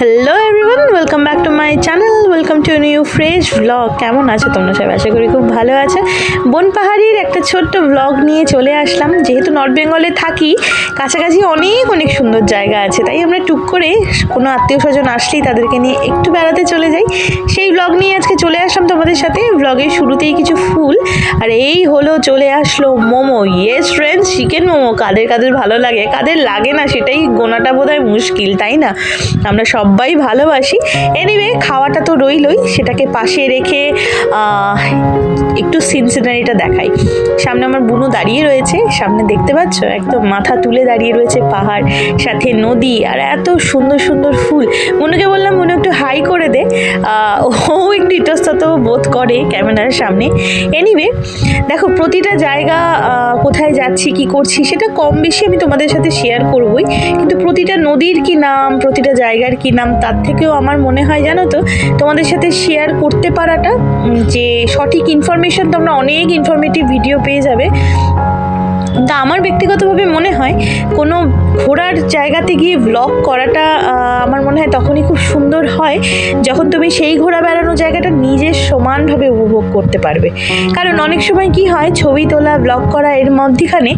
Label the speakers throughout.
Speaker 1: Hello everyone, welcome back to my channel, welcome to new fresh vlog. কেমন আছো তোমরা সবাই? আশা করি খুব ভালো আছে। বনপাহাড়ির একটা ছোট্ট ভ্লগ নিয়ে চলে আসলাম। যেহেতু নর্থ বেঙ্গলে থাকি, কাছাকাছি অনেক অনেক সুন্দর জায়গা আছে, তাই আমরা টুক করে কোনো আত্মীয় স্বজন আসলেই তাদেরকে নিয়ে একটু বেড়াতে চলে যাই। সেই ভ্লগ নিয়ে আজকে চলে আসলাম তোমাদের সাথে। ভ্লগের শুরুতেই কিছু ফুল, আর এই হলো চলে আসলো momo. Yes friends, chicken momo. কাদের কাদের ভালো লাগে, কাদের লাগে না সেটাই গোনাটা বোধহয় মুশকিল, তাই না? আমরা সবাই ভালোবাসি। এনিওয়ে, খাওয়াটা তো রইলই, সেটাকে পাশে রেখে একটু সিনসিনারিটা দেখাই। সামনে আমার বুনু দাঁড়িয়ে রয়েছে, সামনে দেখতে পাচ্ছ একদম মাথা তুলে দাঁড়িয়ে রয়েছে পাহাড়, সাথে নদী, আর এত সুন্দর সুন্দর ফুল। বুনুকে বললাম বুনু একটু হাই করে দে, ও একটু ইতস্তত বোধ করে ক্যামেরার সামনে। এনিওয়ে দেখো, প্রতিটা জায়গা কোথায় যাচ্ছি কি করছি সেটা কম বেশি আমি তোমাদের সাথে শেয়ার করবই, কিন্তু প্রতিটা নদীর কি নাম, প্রতিটা জায়গার কি নাম, তার থেকেও আমার মনে হয় জানো তো, তোমাদের সাথে শেয়ার করতে পারাটা, যে সঠিক ইনফরমেশন, তোমরা অনেক ইনফরমেটিভ ভিডিও পেয়ে যাবে। তা আমার ব্যক্তিগতভাবে মনে হয় কোনো ঘোরার জায়গাতে গিয়ে ব্লগ করাটা আমার মনে হয় তখনই খুব সুন্দর হয় যখন তুমি সেই ঘোরা বেড়ানো জায়গাটা নিজের সমানভাবে উপভোগ করতে পারবে। কারণ অনেক সময় কি হয়, ছবি তোলা, ব্লগ করা, এর মধ্যখানে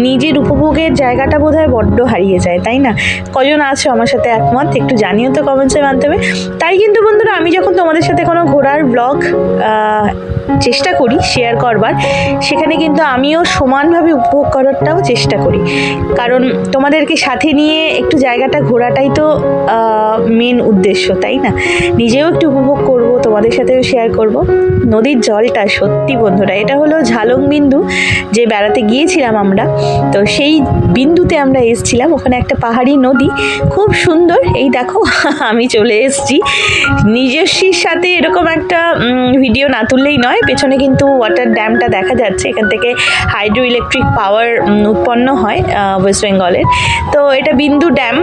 Speaker 1: নিজের উপভোগের জায়গাটা বোধহয় বড্ড হারিয়ে যায়, তাই না? কজন আছো আমার সাথে একমত? একটু জানিও তো কমেন্টসের মাধ্যমে। তাই কিন্তু বন্ধুরা, আমি যখন তোমাদের সাথে কোনো ঘোরার ব্লগ চেষ্টা করি শেয়ার করবার, সেখানে কিন্তু আমিও সমানভাবে উপভোগ করারটাও চেষ্টা করি। কারণ তোমাদেরকে সাথে নিয়ে একটু জায়গাটা ঘোরাটাই তো মেন উদ্দেশ্য, তাই না? নিজেও একটু উপভোগ করব, তোমাদের সাথেও শেয়ার করব। নদীর জলটা সত্যি বন্ধুরা, এটা হলো ঝালং বিন্দু, যে বেড়াতে গিয়েছিলাম আমরা, তো সেই বিন্দুতে আমরা এসেছিলাম। ওখানে একটা পাহাড়ি নদী, খুব সুন্দর। এই দেখো আমি চলে এসেছি। নিজস্বীর সাথে এরকম একটা ভিডিও না তুললেই নয়। পেছনে কিন্তু ওয়াটার ড্যামটা দেখা যাচ্ছে, এখান থেকে হাইড্রো ইলেকট্রিক পাওয়ার উৎপন্ন হয় ওয়েস্ট বেঙ্গলের। তো এটা বিন্দু ড্যাম।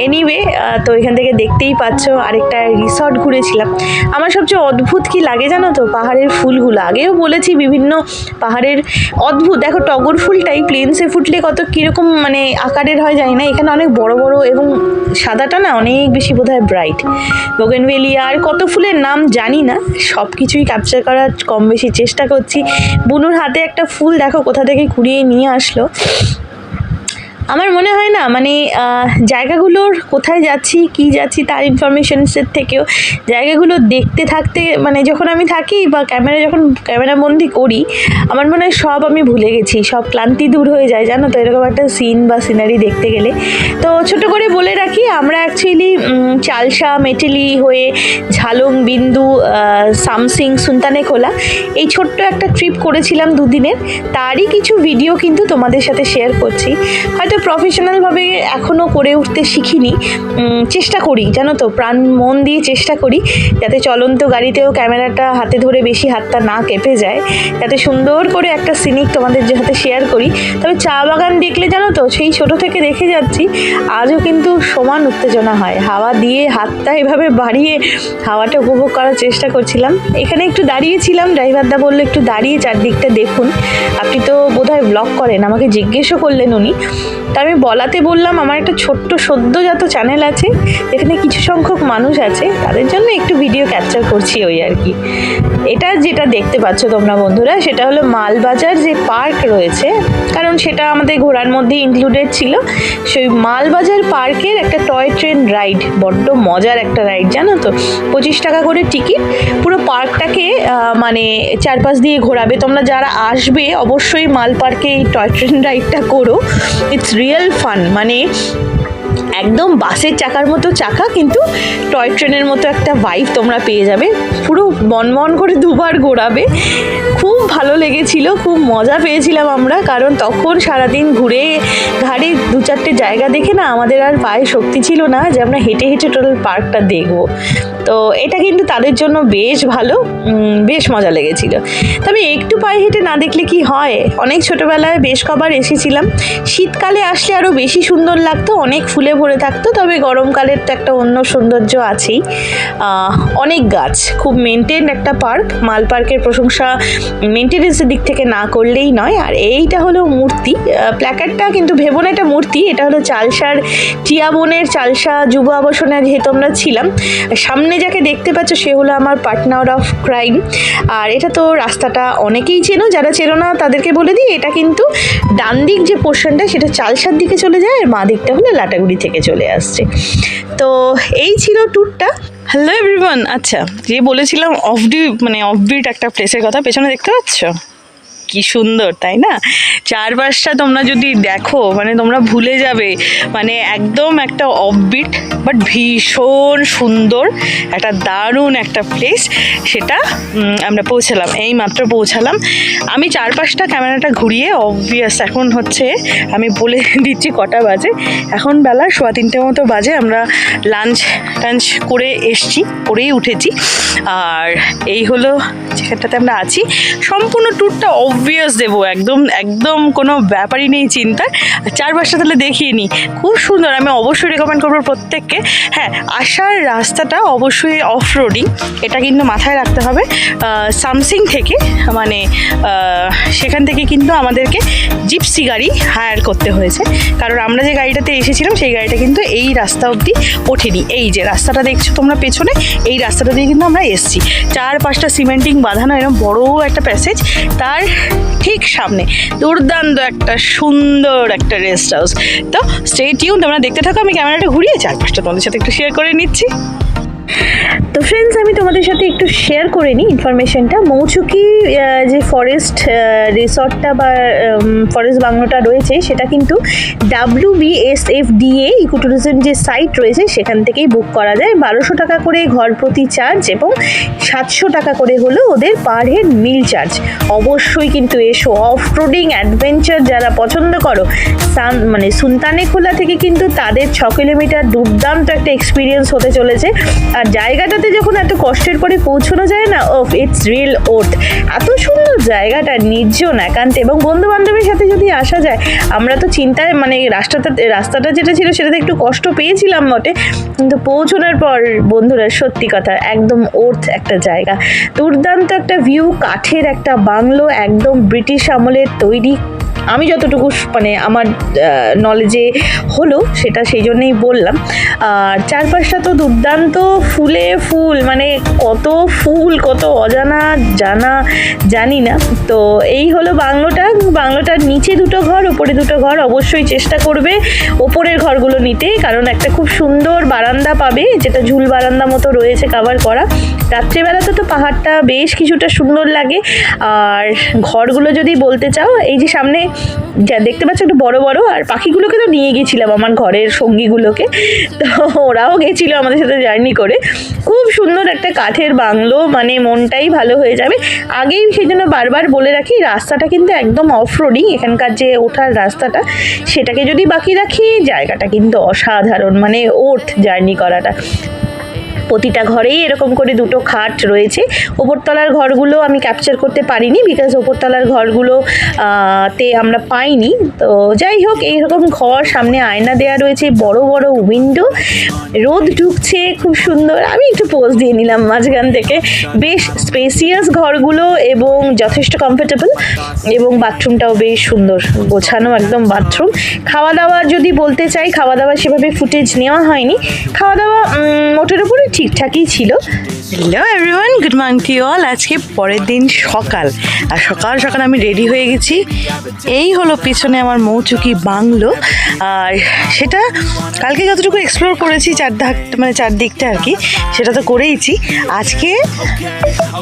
Speaker 1: এনিওয়ে, তো এখান থেকে দেখতেই পাচ্ছ। আরেকটা রিসর্ট ঘুরেছিলাম। আমার সবচেয়ে অদ্ভুত কি লাগে জানো তো, পাহাড়ের ফুলগুলো। আগেও বলেছি বিভিন্ন পাহাড়ের অদ্ভুত, দেখো টগর ফুলটাই প্লেন্সে ফুটলে কত কীরকম মানে আকারের হয় জানি না, এখানে অনেক বড় বড়, এবং সাদাটা না অনেক বেশি বোধহয় ব্রাইট। বোগেনভেলিয়া আর কত ফুলের নাম জানি না, সব কিছুই ক্যাপচার করার কম বেশি চেষ্টা করছি। বুনুর হাতে একটা ফুল দেখো কোথা থেকে কুড়িয়ে নিয়ে আসলো। আমার মনে হয় না মানে জায়গাগুলোর কোথায় যাচ্ছি কি যাচ্ছি তার ইনফরমেশনসের থেকেও জায়গাগুলো দেখতে থাকতে, মানে যখন আমি থাকি বা যখন ক্যামেরাবন্দি করি, আমার মনে হয় সব আমি ভুলে গেছি, সব ক্লান্তি দূর হয়ে যায় জানো তো, এরকম একটা সিন বা সিনারি দেখতে গেলে। তো ছোট করে বলে রাখি, আমরা অ্যাকচুয়ালি চালসা মেটেলি হয়ে ঝালং বিন্দু, সামসিং, সুলতানেখোলা, এই ছোট্ট একটা ট্রিপ করেছিলাম দুদিনের। তারই কিছু ভিডিও কিন্তু তোমাদের সাথে শেয়ার করছি। হয়তো প্রফেশনালভাবে এখনও করে উঠতে শিখিনি, চেষ্টা করি জানো তো, প্রাণ মন দিয়ে চেষ্টা করি যাতে চলন্ত গাড়িতেও ক্যামেরাটা হাতে ধরে বেশি হাতটা না কেঁপে যায়, যাতে সুন্দর করে একটা সিনিক তোমাদের সাথে শেয়ার করি। তবে চা বাগান দেখলে জানো তো, সেই ছোট থেকে দেখে যাচ্ছি, আজও কিন্তু সমান উত্তেজনা হয়। হাওয়া দিয়ে হাতটা এভাবে বাড়িয়ে হাওয়াটা উপভোগ করার চেষ্টা করছিলাম। এখানে একটু দাঁড়িয়েছিলাম, ড্রাইভারদা বললো একটু দাঁড়িয়ে চারদিকটা দেখুন। আপনি তো বোধহয় ব্লগ করেন, আমাকে জিজ্ঞেসও করলেন উনি। তা আমি বলাতে বললাম আমার একটা ছোট্ট সদ্যজাত চ্যানেল আছে, এখানে কিছু সংখ্যক মানুষ আছে, তাদের জন্য একটু ভিডিও ক্যাপচার করছি, ওই আর কি। এটা যেটা দেখতে পাচ্ছ তোমরা বন্ধুরা, সেটা হলো মালবাজার যে পার্ক রয়েছে, কারণ সেটা আমাদের ঘোরার মধ্যে ইনক্লুডেড ছিল। সেই মালবাজার পার্কের একটা টয় ট্রেন রাইড, বড্ড মজার একটা রাইড জানো তো। 25 টাকা করে টিকিট, পুরো পার্কটাকে মানে চারপাশ দিয়ে ঘোরাবে। তোমরা যারা আসবে অবশ্যই মাল পার্কে এই টয় ট্রেন রাইডটা করো, ইটস রিয়েল ফান। মানে একদম বাসের চাকার মতো চাকা, কিন্তু টয় ট্রেনের মতো একটা ভাইব তোমরা পেয়ে যাবে। পুরো মন করে দুবার ঘোরাবে। খুব ভালো লেগেছিল, খুব মজা পেয়েছিলাম আমরা, কারণ তখন সারাদিন ঘুরে ঘাড়ে 2-4টে জায়গা দেখে না আমাদের আর পায়ে শক্তি ছিল না যে আমরা হেঁটে হেঁটে টোটাল পার্কটা দেখবো। তো এটা কিন্তু তাদের জন্য বেশ ভালো, বেশ মজা লেগেছিল। তবে একটু পায়ে হেঁটে না দেখলে কি হয়, অনেক ছোটোবেলায় বেশ কবার এসেছিলাম। শীতকালে আসলে আরও বেশি সুন্দর লাগতো, অনেক ফুলে ভরে থাকতো। তবে গরমকালের তো একটা অন্য সৌন্দর্য আছেই। অনেক গাছ, খুব মেনটেন একটা পার্ক। মাল পার্কের প্রশংসা মেনটেনেন্সের দিক থেকে না করলেই নয়। আর এইটা হলো মূর্তি, প্ল্যাকার্ডটা কিন্তু ভেবো না এটা মূর্তি, এটা হলো চালসার টিয়াবনের চালসা যুব আবাসনে যেহেতু আমরা ছিলাম। সামনে যাকে দেখতে পাচ্ছ সে হলো আমার পার্টনার অফ ক্রাইম। আর এটা তো রাস্তাটা অনেকেই চেনো, যারা চেনো না তাদেরকে বলে দিই, এটা কিন্তু ডান দিক যে পোর্শনটা সেটা চালসার দিকে চলে যায়, আর বাঁ দিকটা হলো লাটাগুড়ি থেকে চলে আসছে। তো এই ছিল ট্যুরটা। Hello everyone. আচ্ছা, যে বলেছিলাম অফবিট একটা প্লেসের কথা, পেছনে দেখতে পাচ্ছ কি সুন্দর, তাই না? চারপাশটা তোমরা যদি দেখো মানে তোমরা ভুলে যাবে, মানে একদম একটা অফবিট বাট ভীষণ সুন্দর একটা দারুণ একটা প্লেস। সেটা আমরা পৌঁছালাম, এই মাত্র পৌঁছালাম। আমি চারপাশটা ক্যামেরাটা ঘুরিয়ে অবভিয়াস এখন হচ্ছে আমি বলে দিচ্ছি কটা বাজে। এখন বেলা 3:15 মতো বাজে। আমরা লাঞ্চ করে করেই উঠেছি। আর এই হলো যেখানটাতে আমরা আছি। সম্পূর্ণ ট্যুরটা অবভিয়াস দেবো, একদম কোনো ব্যাপারই নেই চিন্তার। চারপাশটা তাহলে দেখিয়ে নিই, খুব সুন্দর। আমি অবশ্যই রেকমেন্ড করবো প্রত্যেককে। হ্যাঁ, আসার রাস্তাটা অবশ্যই অফ রোডিং, এটা কিন্তু মাথায় রাখতে হবে। সামসিং থেকে মানে সেখান থেকে কিন্তু আমাদেরকে জিপসি গাড়ি হায়ার করতে হয়েছে, কারণ আমরা যে গাড়িটাতে এসেছিলাম সেই গাড়িটা কিন্তু এই রাস্তা অবধি ওঠেনি। এই যে রাস্তাটা দেখছো তোমরা পেছনে, এই রাস্তাটা দিয়ে কিন্তু আমরা এসেছি। 4-5টা সিমেন্টিং বাঁধানো এরকম বড় একটা প্যাসেজ, তার ঠিক সামনে দুর্দান্ত একটা সুন্দর একটা রেস্ট হাউস। তো স্টে টিউন, তোমরা দেখতে থাকো। আমি ক্যামেরাটা ঘুরিয়ে চারপাশটা তোমাদের সাথে একটু শেয়ার করে নিচ্ছি। তো ফ্রেন্ডস, আমি তোমাদের সাথে একটু শেয়ার করে নিই ইনফরমেশনটা। মৌচুকি যে ফরেস্ট রিসর্টটা বা ফরেস্ট বাংলোটা রয়েছে সেটা কিন্তু WBSFDA ইকো ট্যুরিজম যে সাইট রয়েছে সেখান থেকেই বুক করা যায়। 1200 টাকা করে ঘর প্রতি চার্জ এবং 700 টাকা করে হলো ওদের পার হেড মিল চার্জ। অবশ্যই কিন্তু এসো, অফ রোডিং অ্যাডভেঞ্চার যারা পছন্দ করো, সুলতানেখোলা থেকে কিন্তু তাদের 6 কিলোমিটার দুর্দান্ত একটা এক্সপিরিয়েন্স হতে চলেছে। আর জায়গাটাতে যখন এত কষ্টের পরে পৌঁছানো যায় না, ইটস রিয়েল ওর্থ। এত সুন্দর জায়গাটা, নির্জন, একান্তে, এবং বন্ধু বান্ধবের সাথে যদি আসা যায়। আমরা তো চিন্তায় রাস্তাটা যেটা ছিল সেটাতে একটু কষ্ট পেয়েছিলাম বটে, কিন্তু পৌঁছানোর পর বন্ধুরা সত্যি কথা একদম ওর্থ একটা জায়গা। দুর্দান্ত একটা ভিউ, কাঠের একটা বাংলো, একদম ব্রিটিশ আমলের তৈরি। আমি যতটুকু আমার নলেজে হলো সেটা সেই জন্যই বললাম। আর চারপাশটা তো দুর্দান্ত, ফুলে ফুল, মানে কত ফুল, কত অজানা জানি না। তো এই হলো বাংলোটার নিচে 2টো ঘর, ওপরে 2টো ঘর। অবশ্যই চেষ্টা করবে ওপরের ঘরগুলো নিতে, কারণ একটা খুব সুন্দর বারান্দা পাবে, যেটা ঝুল বারান্দা মতো রয়েছে কাভার করা। রাত্রেবেলাতে তো পাহাড়টা বেশ কিছুটা সুন্দর লাগে। আর ঘরগুলো যদি বলতে চাও, এই যে সামনে যা দেখতে পাচ্ছ একটু বড় বড়, আর পাখিগুলোকে তো নিয়ে গেছিলাম আমার ঘরের সঙ্গীগুলোকে, তো ওরাও গেছিলো আমাদের সাথে জার্নি করে। খুব সুন্দর একটা কাঠের বাংলো, মানে মনটাই ভালো হয়ে যাবে। আগেই সেই জন্য বারবার বলে রাখি, রাস্তাটা কিন্তু একদম অফ রোডিং। এখানকার যে ওঠার রাস্তাটা সেটাকে যদি বাকি রাখি, জায়গাটা কিন্তু অসাধারণ, মানে ওর্থ জার্নি করাটা। প্রতিটা ঘরেই এরকম করে 2টো খাট রয়েছে। ওপরতলার ঘরগুলো আমি ক্যাপচার করতে পারিনি, বিকজ ওপরতলার ঘরগুলো তে আমরা পাইনি। তো যাই হোক, এইরকম ঘর, সামনে আয়না দেওয়া রয়েছে, বড় বড় উইন্ডো, রোদ ঢুকছে, খুব সুন্দর। আমি একটু পোজ দিয়ে নিলাম মাঝখান থেকে। বেশ স্পেসিয়াস ঘরগুলো এবং যথেষ্ট কমফোর্টেবল, এবং বাথরুমটাও বেশ সুন্দর গোছানো একদম বাথরুম। খাওয়া দাওয়া যদি বলতে চাই, খাওয়া দাওয়া সেভাবে ফুটেজ নেওয়া হয়নি। খাওয়া দাওয়া মোটের উপরে ঠিকঠাকই ছিল। Hello everyone, good morning to all. আজকে পরের দিন সকাল, আর সকাল সকাল আমি রেডি হয়ে গেছি। এই হলো পিছনে আমার মৌচুকি বাংলো। আর সেটা কালকে যতটুকু এক্সপ্লোর করেছি চারদিকটা আর কি, সেটা তো করেইছি। আজকে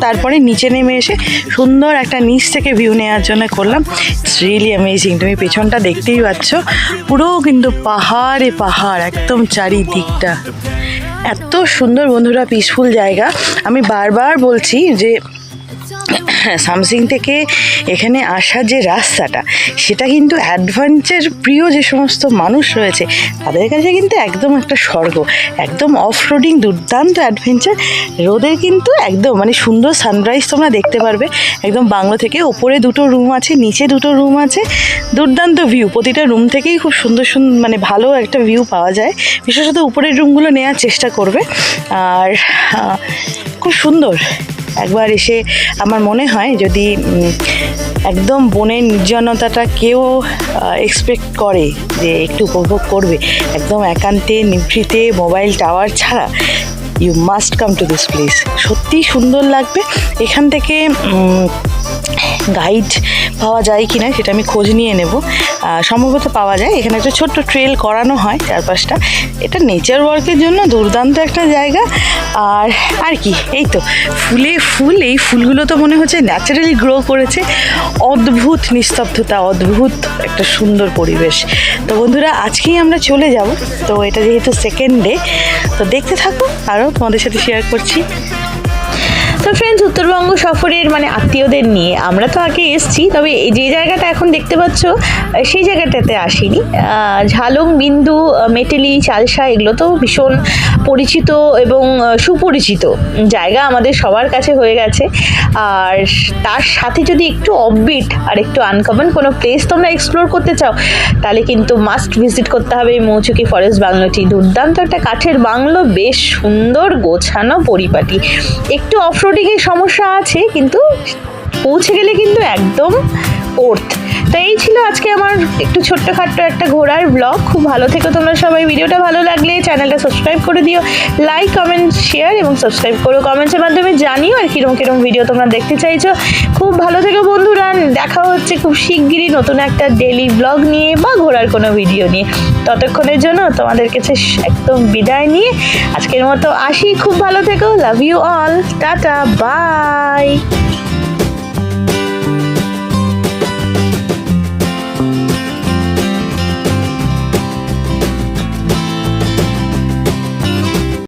Speaker 1: তারপরে নিচে নেমে এসে সুন্দর একটা নিচ থেকে ভিউ নেওয়ার জন্য করলাম। It's really amazing. তুমি পেছনটা দেখতেই পাচ্ছ, পুরো কিন্তু পাহাড়ে পাহাড়, একদম চারিদিকটা এত সুন্দর বন্ধুরা, পিসফুল জায়গা। আমি বারবার বলছি যে সামসিং থেকে এখানে আসার যে রাস্তাটা, সেটা কিন্তু অ্যাডভেঞ্চার প্রিয় যে সমস্ত মানুষ রয়েছে তাদের কাছে কিন্তু একদম একটা স্বর্গ। একদম অফ রোডিং, দুর্দান্ত অ্যাডভেঞ্চার। রোদের কিন্তু একদম সুন্দর সানরাইজ তোমরা দেখতে পারবে একদম বাংলো থেকে। ওপরে 2টো রুম আছে, নিচে 2টো রুম আছে, দুর্দান্ত ভিউ। প্রতিটা রুম থেকেই খুব সুন্দর ভালো একটা ভিউ পাওয়া যায়। বিশেষত উপরের রুমগুলো নেওয়ার চেষ্টা করবে। আর খুব সুন্দর। একবার এসে আমার মনে হয় যদি একদম বনের নির্জনতাটা কেউ এক্সপেক্ট করে যে একটু উপভোগ করবে, একদম একান্তে নিভৃতে মোবাইল টাওয়ার ছাড়া, you must come to this place. সত্যিই সুন্দর লাগবে। এখান থেকে গাইড পাওয়া যায় কি না সেটা আমি খোঁজ নিয়ে নেব। সম্ভবত পাওয়া যায়। এখানে একটা ছোট্ট ট্রেল করানো হয় চারপাশটা। এটা নেচার ওয়ার্কের জন্য দুর্দান্ত একটা জায়গা। আর কি, এই তো ফুলে ফুল, এই ফুলগুলো তো মনে হচ্ছে ন্যাচারালি গ্রো করেছে। অদ্ভুত নিস্তব্ধতা, অদ্ভুত একটা সুন্দর পরিবেশ। তো বন্ধুরা, আজকেই আমরা চলে যাব। তো এটা যেহেতু সেকেন্ড ডে, তো দেখতে থাকো, আরও তোমাদের সাথে শেয়ার করছি। তো ফ্রেন্ডস, উত্তরবঙ্গ সফরের মানে আত্মীয়দের নিয়ে আমরা তো আগে এসেছি, তবে যে জায়গাটা এখন দেখতে পাচ্ছ সেই জায়গাটাতে আসিনি। ঝালং, বিন্দু, মেটেলি, চালসা এগুলো তো ভীষণ পরিচিত এবং সুপরিচিত জায়গা আমাদের সবার কাছে হয়ে গেছে। আর তার সাথে যদি একটু অফবিট আর একটু আনকমন কোনো প্লেস তোমরা এক্সপ্লোর করতে চাও, তাহলে কিন্তু মাস্ট ভিজিট করতে হবে এই মৌচুকি ফরেস্ট বাংলোটি। দুর্দান্ত একটা কাঠের বাংলো, বেশ সুন্দর গোছানো পরিপাটি। একটু অফরোডিংয়ের সমস্যা আছে, কিন্তু পৌঁছে গেলে কিন্তু একদম ওর্থ। তো এই ছিল আজকে আমার একটু ছোট্টখাট্ট একটা ঘোরার ব্লগ। খুব ভালো থেকো তোমরা সবাই। ভিডিওটা ভালো লাগলে চ্যানেলটা সাবস্ক্রাইব করে দিও, লাইক, কমেন্ট, শেয়ার এবং সাবস্ক্রাইব করো। কমেন্টসের মাধ্যমে জানিও আর কিরম ভিডিও তোমরা দেখতে চাইছো। খুব ভালো থেকো বন্ধুরা। দেখা হচ্ছে খুব শিগগিরই নতুন একটা ডেইলি ব্লগ নিয়ে বা ঘোরার কোনো ভিডিও নিয়ে। ততক্ষণের জন্য তোমাদের কাছে একদম বিদায় নিয়ে আজকের মতো আসি। খুব ভালো থেকো। Love you all. Tata, by.